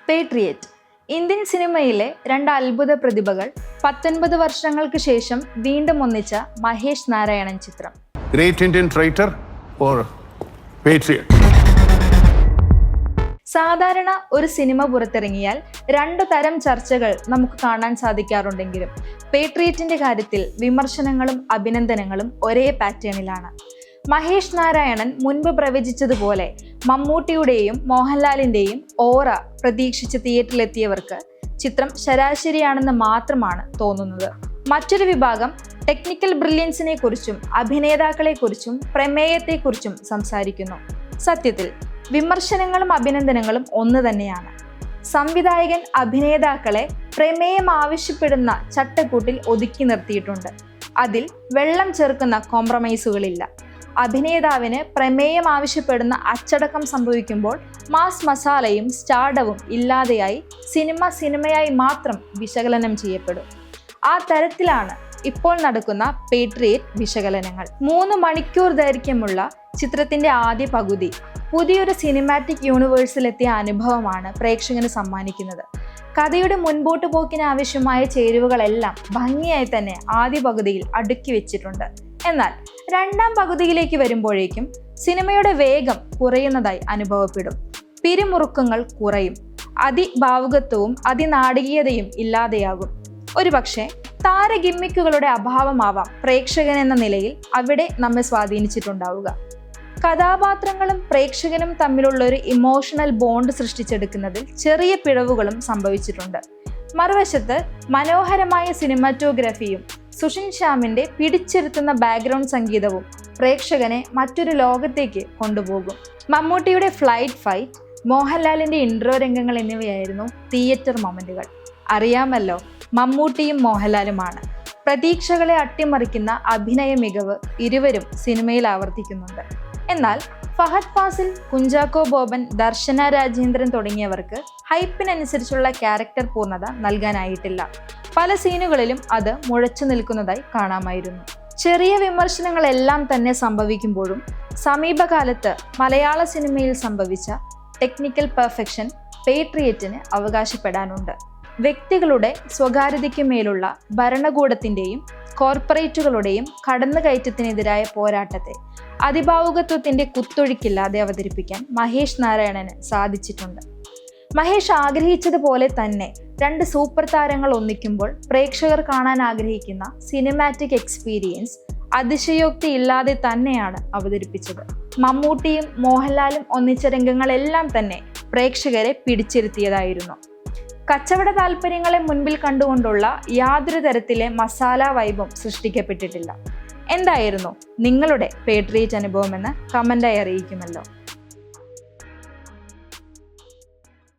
Patriot Indian സിനിമയിലെ രണ്ട് അത്ഭുത പ്രതിഭകൾ 19 വർഷങ്ങൾക്ക് ശേഷം വീണ്ടും ഒന്നിച്ച മഹേഷ് നാരായണൻ ചിത്രം. Great Indian Traitor or Patriot? സാധാരണ ഒരു സിനിമ പുറത്തിറങ്ങിയാൽ രണ്ടു തരം ചർച്ചകൾ നമുക്ക് കാണാൻ സാധിക്കാറുണ്ടെങ്കിലും പേട്രിയറ്റിന്റെ കാര്യത്തിൽ വിമർശനങ്ങളും അഭിനന്ദനങ്ങളും ഒരേ പാറ്റേണിലാണ്. മഹേഷ് നാരായണൻ മുൻപ് പ്രവചിച്ചതുപോലെ മമ്മൂട്ടിയുടെയും മോഹൻലാലിന്റെയും ഓറ പ്രതീക്ഷിച്ച് തിയേറ്ററിലെത്തിയവർക്ക് ചിത്രം ശരാശരിയാണെന്ന് മാത്രമാണ് തോന്നുന്നത്. മറ്റൊരു വിഭാഗം ടെക്നിക്കൽ ബ്രില്യൻസിനെ കുറിച്ചും അഭിനേതാക്കളെ കുറിച്ചും പ്രമേയത്തെക്കുറിച്ചും സംസാരിക്കുന്നു. സത്യത്തിൽ വിമർശനങ്ങളും അഭിനന്ദനങ്ങളും ഒന്ന് തന്നെയാണ്. സംവിധായകൻ അഭിനേതാക്കളെ പ്രമേയം ആവശ്യപ്പെടുന്ന ചട്ടക്കൂട്ടിൽ ഒതുക്കി നിർത്തിയിട്ടുണ്ട്. അതിൽ വെള്ളം ചേർക്കുന്ന കോംപ്രമൈസുകളില്ല. അഭിനേതാവിന് പ്രമേയം ആവശ്യപ്പെടുന്ന അച്ചടക്കം സംഭവിക്കുമ്പോൾ മാസ് മസാലയും സ്റ്റാർഡവും ഇല്ലാതെയായി സിനിമയായി മാത്രം വിശകലനം ചെയ്യപ്പെടും. ആ തരത്തിലാണ് ഇപ്പോൾ നടക്കുന്ന പേട്രിയറ്റ് വിശകലനങ്ങൾ. 3 മണിക്കൂർ ദൈർഘ്യമുള്ള ചിത്രത്തിന്റെ ആദ്യ പകുതി പുതിയൊരു സിനിമാറ്റിക് യൂണിവേഴ്സിലെത്തിയ അനുഭവമാണ് പ്രേക്ഷകന് സമ്മാനിക്കുന്നത്. കഥയുടെ മുൻപോട്ട് പോക്കിന് ആവശ്യമായ ചേരുവകളെല്ലാം ഭംഗിയായി തന്നെ ആദ്യ പകുതിയിൽ അടുക്കി വെച്ചിട്ടുണ്ട്. എന്നാൽ രണ്ടാം പകുതിയിലേക്ക് വരുമ്പോഴേക്കും സിനിമയുടെ വേഗം കുറയുന്നതായി അനുഭവപ്പെടും. പിരിമുറുക്കങ്ങൾ കുറയും. അതിഭാവുകത്വവും അതിനാടകീയതയും ഇല്ലാതെയാകും. ഒരുപക്ഷെ താരഗിമ്മിക്കുകളുടെ അഭാവമാവാം പ്രേക്ഷകൻ എന്ന നിലയിൽ അവിടെ നമ്മെ സ്വാധീനിച്ചിട്ടുണ്ടാവുക. കഥാപാത്രങ്ങളും പ്രേക്ഷകനും തമ്മിലുള്ള ഒരു ഇമോഷണൽ ബോണ്ട് സൃഷ്ടിച്ചെടുക്കുന്നതിൽ ചെറിയ പിഴവുകളും സംഭവിച്ചിട്ടുണ്ട്. മറുവശത്ത് മനോഹരമായ സിനിമാറ്റോഗ്രഫിയും സുഷിൻ ശ്യാമിന്റെ പിടിച്ചിരുത്തുന്ന ബാക്ക്ഗ്രൗണ്ട് സംഗീതവും പ്രേക്ഷകനെ മറ്റൊരു ലോകത്തേക്ക് കൊണ്ടുപോകും. മമ്മൂട്ടിയുടെ ഫ്ലൈറ്റ് ഫൈറ്റ്, മോഹൻലാലിന്റെ ഇൻട്രോ രംഗങ്ങൾ എന്നിവയായിരുന്നു തിയേറ്റർ മൊമെന്റുകൾ. അറിയാമല്ലോ, മമ്മൂട്ടിയും മോഹൻലാലുമാണ്. പ്രതീക്ഷകളെ അട്ടിമറിക്കുന്ന അഭിനയ മികവ് ഇരുവരും സിനിമയിൽ ആവർത്തിക്കുന്നുണ്ട്. എന്നാൽ ഫഹദ് ഫാസിൽ, കുഞ്ചാക്കോ ബോബൻ, ദർശന രാജേന്ദ്രൻ തുടങ്ങിയവർക്ക് ഹൈപ്പിനനുസരിച്ചുള്ള ക്യാരക്ടർ പൂർണ്ണത നൽകാനായിട്ടില്ല. പല സീനുകളിലും അത് മുഴച്ചു നിൽക്കുന്നതായി കാണാമായിരുന്നു. ചെറിയ വിമർശനങ്ങളെല്ലാം തന്നെ സംഭവിക്കുമ്പോഴും സമീപകാലത്ത് മലയാള സിനിമയിൽ സംഭവിച്ച ടെക്നിക്കൽ പെർഫെക്ഷൻ പേട്രിയറ്റിന് അവകാശപ്പെടാനുണ്ട്. വ്യക്തികളുടെ സ്വകാര്യതയ്ക്ക് മേലുള്ള ഭരണകൂടത്തിൻ്റെയും കോർപ്പറേറ്റുകളുടെയും കടന്നുകയറ്റത്തിനെതിരായ പോരാട്ടത്തെ അതിഭാവുകത്വത്തിന്റെ കുത്തൊഴുക്കില്ലാതെ അവതരിപ്പിക്കാൻ മഹേഷ് നാരായണന് സാധിച്ചിട്ടുണ്ട്. മഹേഷ് ആഗ്രഹിച്ചതുപോലെ തന്നെ 2 സൂപ്പർ താരങ്ങൾ ഒന്നിക്കുമ്പോൾ പ്രേക്ഷകർ കാണാൻ ആഗ്രഹിക്കുന്ന സിനിമാറ്റിക് എക്സ്പീരിയൻസ് അതിശയോക്തി ഇല്ലാതെ തന്നെയാണ് അവതരിപ്പിച്ചത്. മമ്മൂട്ടിയും മോഹൻലാലും ഒന്നിച്ച രംഗങ്ങളെല്ലാം തന്നെ പ്രേക്ഷകരെ പിടിച്ചിരുത്തിയതായിരുന്നു. കച്ചവട താല്പര്യങ്ങളെ മുൻപിൽ കണ്ടുകൊണ്ടുള്ള യാതൊരു തരത്തിലെ മസാല വൈബും സൃഷ്ടിക്കപ്പെട്ടിട്ടില്ല. എന്തായിരുന്നു നിങ്ങളുടെ പേട്രിയറ്റ് അനുഭവമെന്ന് കമന്റായി അറിയിക്കുമല്ലോ.